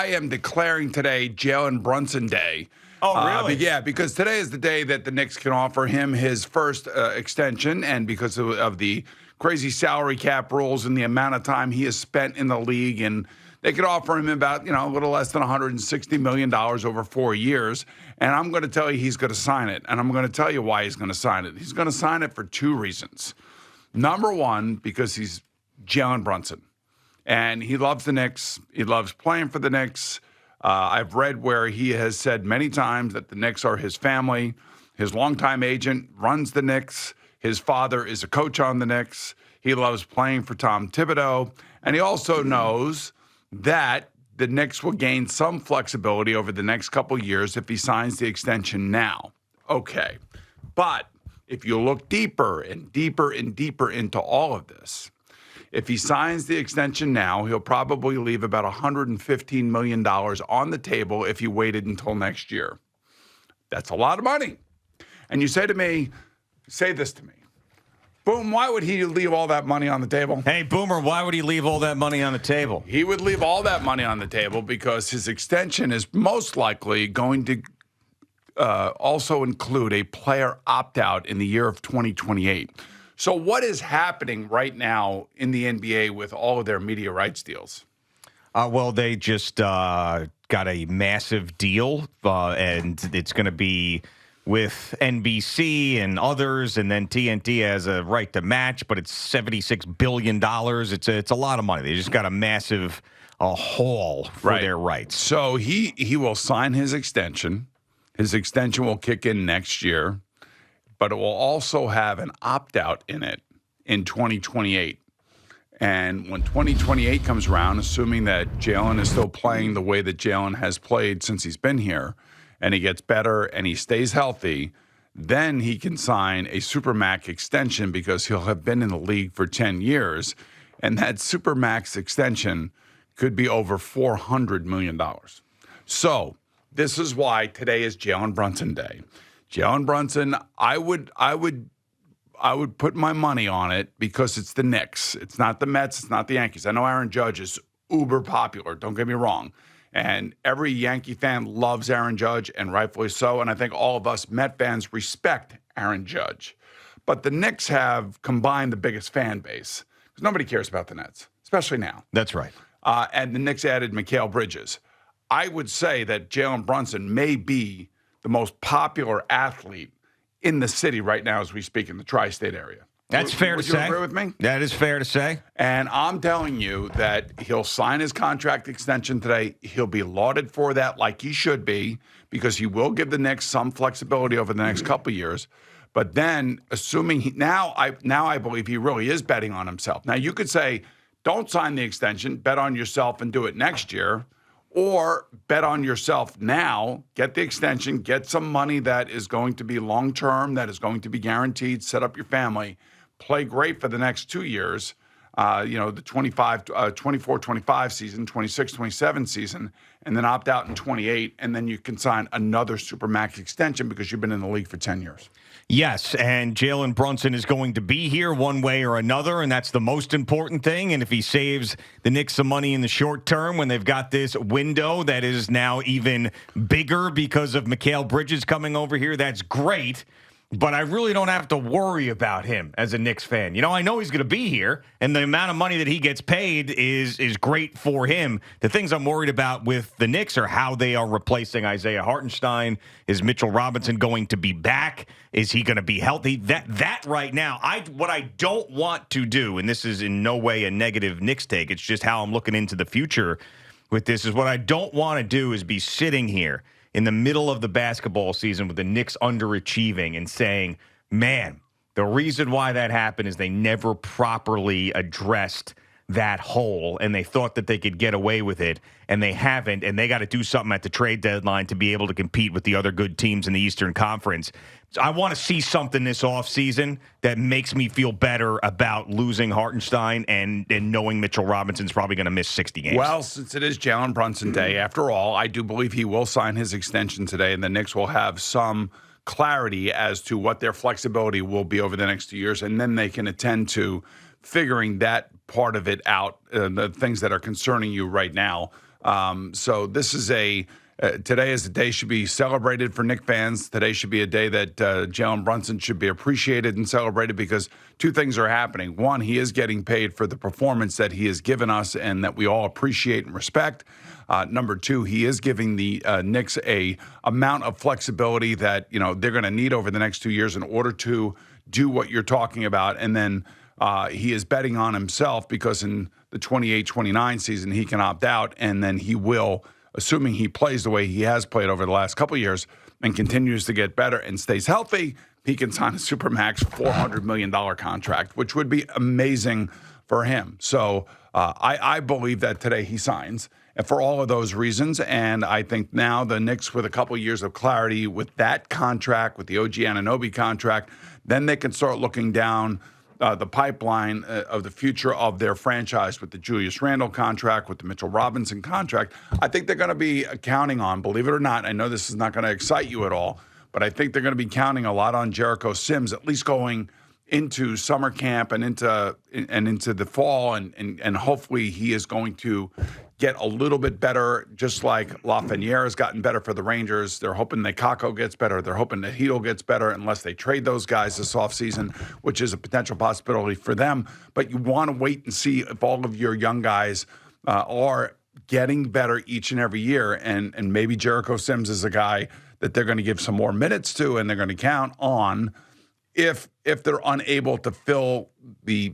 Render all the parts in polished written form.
I am declaring today Jalen Brunson Day. Oh, really? Yeah, because today is the day that the Knicks can offer him his first extension, and because of the crazy salary cap rules and the amount of time he has spent in the league, and they could offer him about, a little less than $160 million over 4 years. And I'm going to tell you he's going to sign it, and I'm going to tell you why he's going to sign it. He's going to sign it for two reasons. Number one, because he's Jalen Brunson, and he loves the Knicks. He loves playing for the Knicks. I've read where he has said many times that the Knicks are his family. His longtime agent runs the Knicks. His father is a coach on the Knicks. He loves playing for Tom Thibodeau. And he also knows that the Knicks will gain some flexibility over the next couple years if he signs the extension now. Okay. But if you look deeper and deeper and deeper into all of this, if he signs the extension now, he'll probably leave about $115 million on the table if he waited until next year. That's a lot of money. And you say this to me, Boom, why would he leave all that money on the table? Hey, Boomer, why would he leave all that money on the table? He would leave all that money on the table because his extension is most likely going to also include a player opt-out in the year of 2028. So what is happening right now in the NBA with all of their media rights deals? Well, they just got a massive deal, and it's going to be with NBC and others, and then TNT has a right to match, but it's $76 billion. It's a lot of money. They just got a massive haul for their rights. So he will sign his extension. His extension will kick in next year, but it will also have an opt-out in it in 2028. And when 2028 comes around, assuming that Jalen is still playing the way that Jalen has played since he's been here, and he gets better and he stays healthy, then he can sign a Supermax extension because he'll have been in the league for 10 years. And that Supermax extension could be over $400 million. So this is why today is Jalen Brunson Day. Jalen Brunson, I would put my money on it because it's the Knicks. It's not the Mets. It's not the Yankees. I know Aaron Judge is uber popular. Don't get me wrong. And every Yankee fan loves Aaron Judge, and rightfully so. And I think all of us Met fans respect Aaron Judge. But the Knicks have combined the biggest fan base because nobody cares about the Nets, especially now. That's right. And the Knicks added Mikal Bridges. I would say that Jalen Brunson may be the most popular athlete in the city right now as we speak in the tri-state area. That's fair to say. Would you agree with me? That is fair to say. And I'm telling you that he'll sign his contract extension today. He'll be lauded for that like he should be because he will give the Knicks some flexibility over the next couple of years. But then, assuming now I believe he really is betting on himself. Now, you could say, don't sign the extension, bet on yourself and do it next year. Or bet on yourself now, get the extension, get some money that is going to be long-term, that is going to be guaranteed, set up your family, play great for the next 2 years, the 24-25 season, 26-27 season, and then opt out in 28, and then you can sign another Supermax extension because you've been in the league for 10 years. Yes, and Jalen Brunson is going to be here one way or another, and that's the most important thing. And if he saves the Knicks some money in the short term when they've got this window that is now even bigger because of Mikal Bridges coming over here, that's great. But I really don't have to worry about him as a Knicks fan. I know he's going to be here, and the amount of money that he gets paid is great for him. The things I'm worried about with the Knicks are how they are replacing Isaiah Hartenstein. Is Mitchell Robinson going to be back? Is he going to be healthy? That right now, what I don't want to do, and this is in no way a negative Knicks take, it's just how I'm looking into the future with this, is what I don't want to do is be sitting here in the middle of the basketball season with the Knicks underachieving and saying, man, the reason why that happened is they never properly addressed that hole, and they thought that they could get away with it, and they haven't, and they got to do something at the trade deadline to be able to compete with the other good teams in the Eastern Conference. So I want to see something this offseason that makes me feel better about losing Hartenstein and knowing Mitchell Robinson's probably going to miss 60 games. Well, since it is Jalen Brunson Day, after all, I do believe he will sign his extension today, and the Knicks will have some clarity as to what their flexibility will be over the next 2 years, and then they can attend to figuring that part of it out, the things that are concerning you right now, So this is today is a day should be celebrated for Knicks fans. Today should be a day that Jalen Brunson should be appreciated and celebrated because two things are happening. One, he is getting paid for the performance that he has given us and that we all appreciate and respect. Number two, he is giving the Knicks a amount of flexibility that they're going to need over the next 2 years in order to do what you're talking about. And then he is betting on himself because in the 28-29 season, he can opt out, and then he will, assuming he plays the way he has played over the last couple of years and continues to get better and stays healthy, he can sign a Supermax $400 million contract, which would be amazing for him. So I believe that today he signs, and for all of those reasons. And I think now the Knicks, with a couple of years of clarity with that contract, with the OG Anunoby contract, then they can start looking down the pipeline of the future of their franchise with the Julius Randle contract, with the Mitchell Robinson contract. I think they're going to be counting on, believe it or not, I know this is not going to excite you at all, but I think they're going to be counting a lot on Jericho Sims, at least going into summer camp and into the fall, and hopefully he is going to get a little bit better, just like Lafreniere has gotten better for the Rangers. They're hoping that Kako gets better. They're hoping that Hedo gets better unless they trade those guys this offseason, which is a potential possibility for them. But you want to wait and see if all of your young guys are getting better each and every year. And maybe Jericho Sims is a guy that they're going to give some more minutes to, and they're going to count on if they're unable to fill the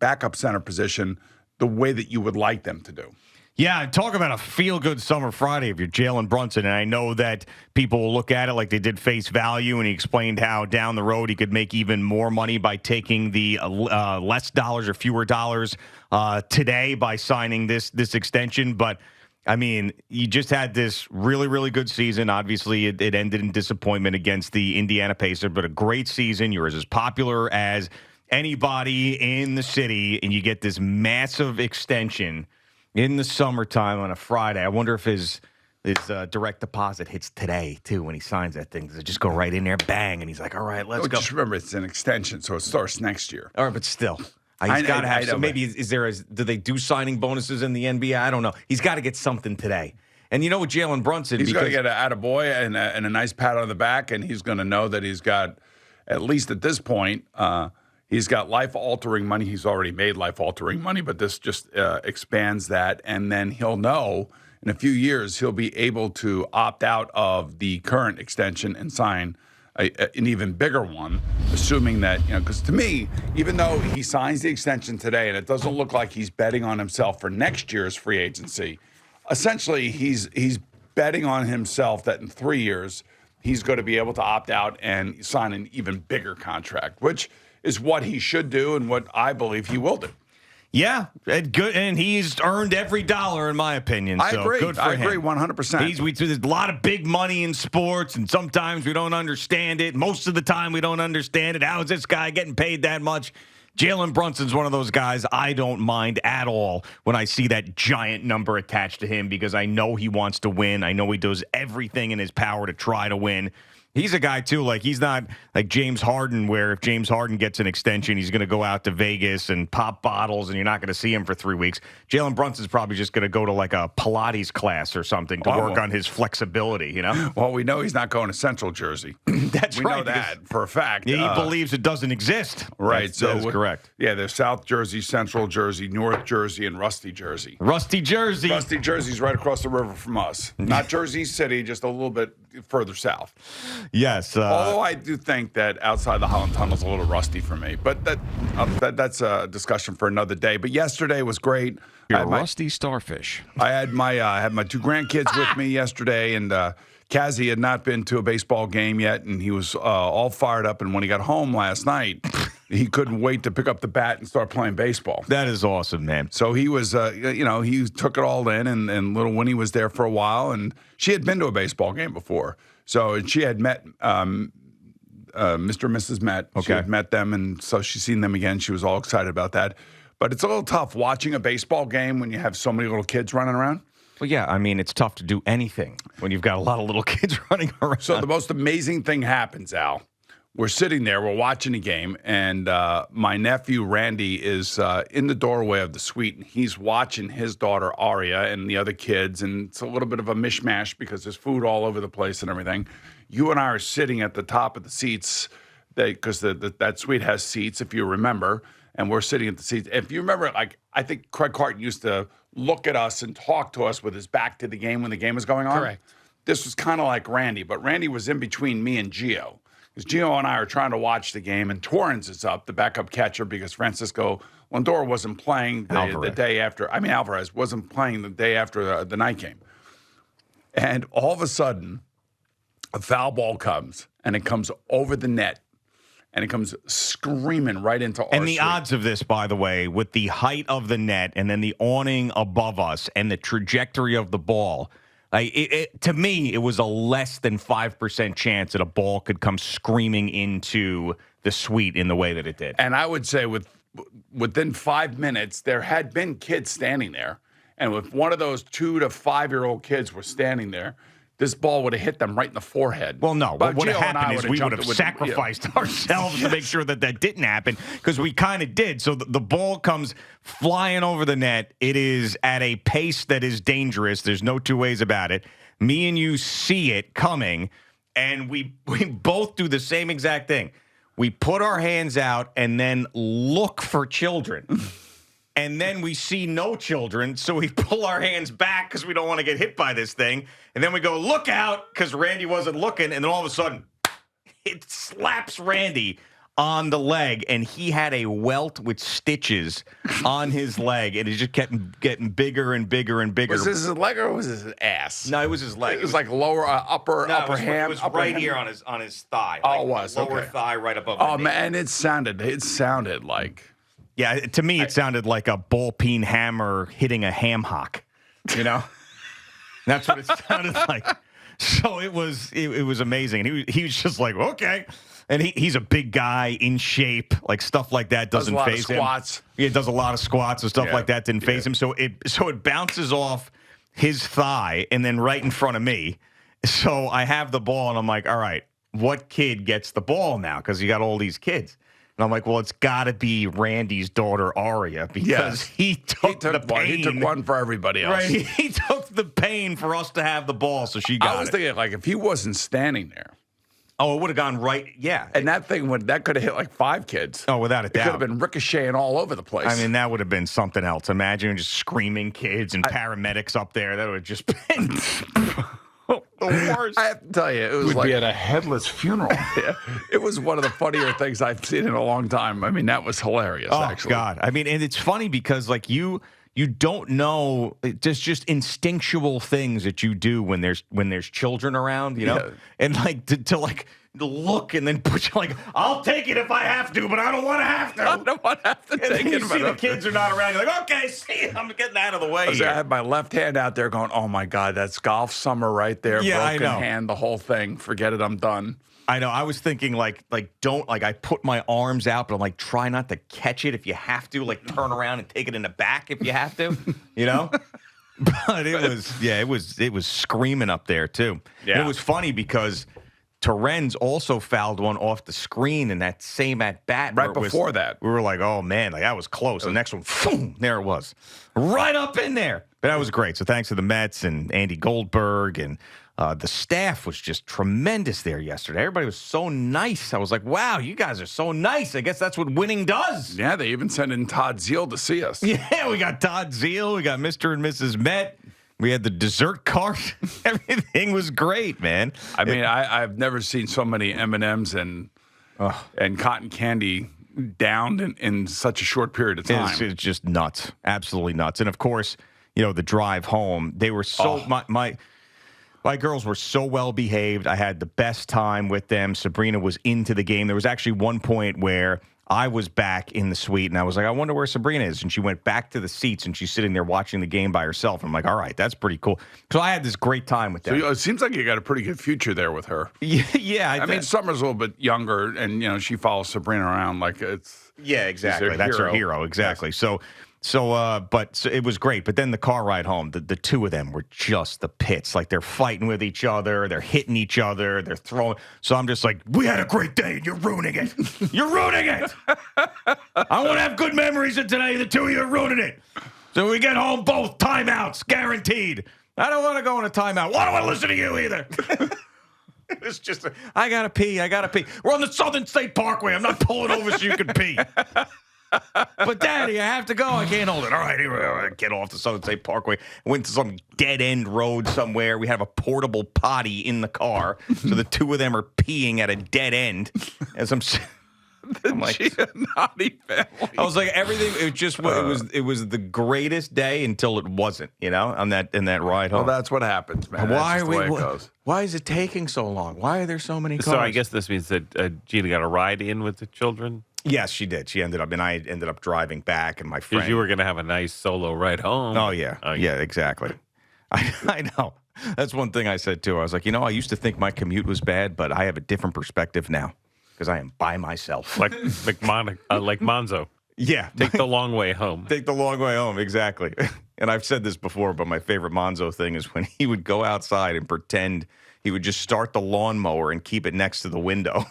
backup center position the way that you would like them to do. Yeah, talk about a feel-good summer Friday if you're Jalen Brunson. And I know that people will look at it like they did face value, and he explained how down the road he could make even more money by taking the less dollars or fewer dollars today by signing this extension. But, I mean, you just had this really, really good season. Obviously, it ended in disappointment against the Indiana Pacers, but a great season. You're as popular as anybody in the city, and you get this massive extension in the summertime on a Friday. I wonder if his direct deposit hits today, too, when he signs that thing. Does it just go right in there, bang, and he's like, all right, let's go. Just remember, it's an extension, so it starts next year. All right, but still. He's got to have some. Maybe do they do signing bonuses in the NBA? I don't know. He's got to get something today. And you know what, Jalen Brunson, he's going to get an attaboy and a nice pat on the back, and he's going to know that he's got, at least at this point, he's got life-altering money. He's already made life-altering money, but this just expands that. And then he'll know in a few years he'll be able to opt out of the current extension and sign an even bigger one, assuming that, because to me, even though he signs the extension today and it doesn't look like he's betting on himself for next year's free agency, essentially he's betting on himself that in 3 years he's going to be able to opt out and sign an even bigger contract, which is what he should do and what I believe he will do. Yeah, good, and he's earned every dollar, in my opinion. So I agree. Good for him. I agree 100%. There's a lot of big money in sports, and sometimes we don't understand it. Most of the time we don't understand it. How is this guy getting paid that much? Jalen Brunson's one of those guys I don't mind at all when I see that giant number attached to him because I know he wants to win. I know he does everything in his power to try to win. He's a guy, too, like he's not like James Harden, where if James Harden gets an extension, he's going to go out to Vegas and pop bottles, and you're not going to see him for 3 weeks. Jalen Brunson's probably just going to go to like a Pilates class or something to work on his flexibility, Well, we know he's not going to Central Jersey. That's we right. know that for a fact. He believes it doesn't exist. Right. That is correct. Yeah, there's South Jersey, Central Jersey, North Jersey, and Rusty Jersey. Rusty Jersey. Rusty Jersey's right across the river from us. Not Jersey City, just a little bit further south. Yes. Although I do think that outside the Holland Tunnel is a little rusty for me. But that's a discussion for another day. But yesterday was great. You're a rusty starfish. I had my two grandkids with me yesterday, and Kazzy had not been to a baseball game yet, and he was all fired up. And when he got home last night, he couldn't wait to pick up the bat and start playing baseball. That is awesome, man. So he was, he took it all in, and little Winnie was there for a while, and she had been to a baseball game before. So and she had met Mr. and Mrs. Met. Okay. She had met them, and so she's seen them again. She was all excited about that. But it's a little tough watching a baseball game when you have so many little kids running around. Well, yeah, I mean, it's tough to do anything when you've got a lot of little kids running around. So the most amazing thing happens, Al, we're sitting there, we're watching the game, and my nephew Randy is in the doorway of the suite, and he's watching his daughter Aria and the other kids, and it's a little bit of a mishmash because there's food all over the place and everything. You and I are sitting at the top of the seats because that suite has seats, if you remember, and we're sitting at the seats. If you remember, like I think Craig Carton used to look at us and talk to us with his back to the game when the game was going on. Correct. This was kind of like Randy, but Randy was in between me and Gio. Because Gio and I are trying to watch the game, and Torrens is up, the backup catcher, because Francisco Lindor wasn't playing the day after. I mean, Alvarez wasn't playing the day after the night game. And all of a sudden, a foul ball comes, and it comes over the net, and it comes screaming right into our And the suite. odds of this, by the way, with the height of the net and then the awning above us and the trajectory of the ball, to me, it was a less than 5% chance that a ball could come screaming into the suite in the way that it did. And I would say within 5 minutes, there had been kids standing there. And if one of those 2 to 5-year-old kids were standing there, this ball would have hit them right in the forehead. Well, no. But What would have Gio and I happened is we would have sacrificed ourselves to make sure that didn't happen, because we kind of did. So the ball comes flying over the net. It is at a pace that is dangerous. There's no two ways about it. Me and you see it coming, and we both do the same exact thing. We put our hands out and then look for children. And then we see no children, so we pull our hands back because we don't want to get hit by this thing. And then we go, look out, because Randy wasn't looking. And then all of a sudden, it slaps Randy on the leg. And he had a welt with stitches on his leg. And it just kept getting bigger and bigger and bigger. Was this his leg or was this his ass? No, it was his leg. It was like lower, upper ham. It was upper right ham. here on his thigh. Oh, it was, lower okay. thigh right above Oh, the knee. man, it sounded like... Yeah, to me, it sounded like a ball-peen hammer hitting a ham hock. You know, that's what it sounded like. So it was amazing. And he was just like, okay. And he's a big guy in shape, like stuff like that doesn't faze him. Squats. Yeah, does a lot of squats and stuff like that didn't faze him. So it bounces off his thigh and then right in front of me. So I have the ball and I'm like, all right, what kid gets the ball now? Because you got all these kids. And I'm like, well, it's got to be Randy's daughter, Aria, because he took the pain. He took one for everybody else. Right, he took the pain for us to have the ball, so she got it. I was thinking, like, if he wasn't standing there. Oh, it would have gone right, yeah. And that could have hit like 5 kids. Oh, without a doubt. It could have been ricocheting all over the place. I mean, that would have been something else. Imagine just screaming kids and paramedics up there. That would have just been... the worst. I have to tell you, it was We'd be at a headless funeral. Yeah, it was one of the funnier things I've seen in a long time. I mean, that was hilarious, actually. Oh, God. I mean, and it's funny because, like, you don't know, there's just instinctual things that you do when there's children around, you know? Yeah. And, like, to look and then put you like, I'll take it if I have to, but I don't want to have to. I don't want to have to And take then you it. see the kids are not around. You're like, okay, see, I'm getting out of the way I here. had my left hand out there going, oh, my God, that's golf summer right there. Yeah, I Broken know. hand, the whole thing. Forget it, I'm done. I know. I was thinking, I put my arms out, but I'm like, try not to catch it if you have to. Like, turn around and take it in the back if you have to, you know? But it was screaming up there, too. Yeah. And it was funny because Torrens also fouled one off the screen in that same at-bat. Right before that. We were like, oh, man, like that was close. The next one, boom, there it was. Right up in there. But that was great. So thanks to the Mets and Andy Goldberg, and the staff was just tremendous there yesterday. Everybody was so nice. I was like, wow, you guys are so nice. I guess that's what winning does. Yeah, they even sent in Todd Zeal to see us. Yeah, we got Todd Zeal. We got Mr. and Mrs. Met. We had the dessert cart. Everything was great, man. I mean, I've never seen so many M&Ms and cotton candy downed in such a short period of time. It's just nuts. Absolutely nuts. And, of course, you know, the drive home, they were so my girls were so well behaved. I had the best time with them. Sabrina was into the game. There was actually one point where I was back in the suite, and I was like, I wonder where Sabrina is. And she went back to the seats, and she's sitting there watching the game by herself. I'm like, all right, that's pretty cool. So I had this great time with them. So it seems like you got a pretty good future there with her. Yeah. I mean, Summer's a little bit younger, and, you know, she follows Sabrina around like it's... Yeah, exactly. her That's her hero. hero. Exactly. Yes. So So it was great. But then the car ride home, the two of them were just the pits. Like they're fighting with each other, they're hitting each other, they're throwing. So I'm just like, we had a great day, and you're ruining it. You're ruining it. I want to have good memories of today. The two of you are ruining it. So we get home, both timeouts, guaranteed. I don't want to go on a timeout. Why do I listen to you either? It's just, I gotta pee. We're on the Southern State Parkway. I'm not pulling over so you can pee. But Daddy, I have to go. I can't hold it. All right, here we are. Get off the Southern State Parkway. Went to some dead end road somewhere. We have a portable potty in the car, so the two of them are peeing at a dead end. As I'm like, Giannotti family. I was like, everything. It was the greatest day until it wasn't. In that ride home. Well, that's what happens, man. That's just the way it goes. Why is it taking so long? Why are there so many cars? So I guess this means that Gina got a ride in with the children. Yes, she did. She ended up, and I ended up driving back, and my friend. Because you were going to have a nice solo ride home. Oh, yeah. Yeah, exactly. I know. That's one thing I said, too. I was like, I used to think my commute was bad, but I have a different perspective now because I am by myself. Like Monzo. Yeah. Take the long way home. Take the long way home, exactly. And I've said this before, but my favorite Monzo thing is when he would go outside and pretend he would just start the lawnmower and keep it next to the window.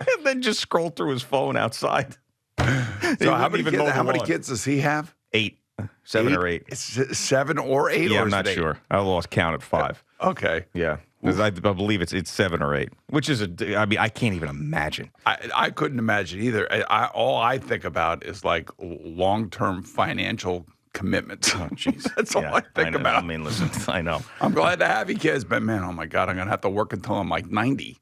And then just scroll through his phone outside. So how many kids does he have? 8. 7 or 8. It's 7 or 8? Yeah, or I'm not sure. I lost count at 5. Okay. Yeah. Because I believe it's 7 or 8, which is I can't even imagine. I couldn't imagine either. All I think about is like long-term financial commitments. Oh, jeez. That's all I think about. I mean, listen, I know. I'm glad to have you kids, but man, oh my God, I'm going to have to work until I'm like 90.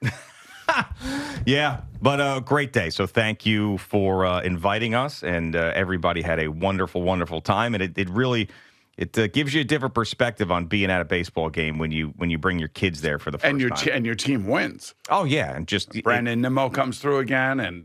Yeah, but great day. So thank you for inviting us, and everybody had a wonderful, wonderful time. And it really gives you a different perspective on being at a baseball game when you bring your kids there for the first time. And your team wins. Oh yeah, and just Brandon Nimmo comes through again, and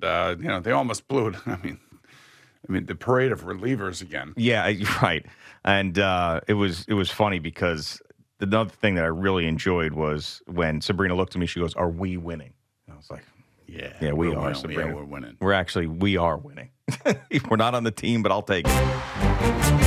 they almost blew it. I mean the parade of relievers again. Yeah, right. And it was funny because another thing that I really enjoyed was when Sabrina looked at me. She goes, "Are we winning?" And I was like, "Yeah, we are, Sabrina. Yeah, we're winning. We are winning. We're not on the team, but I'll take it."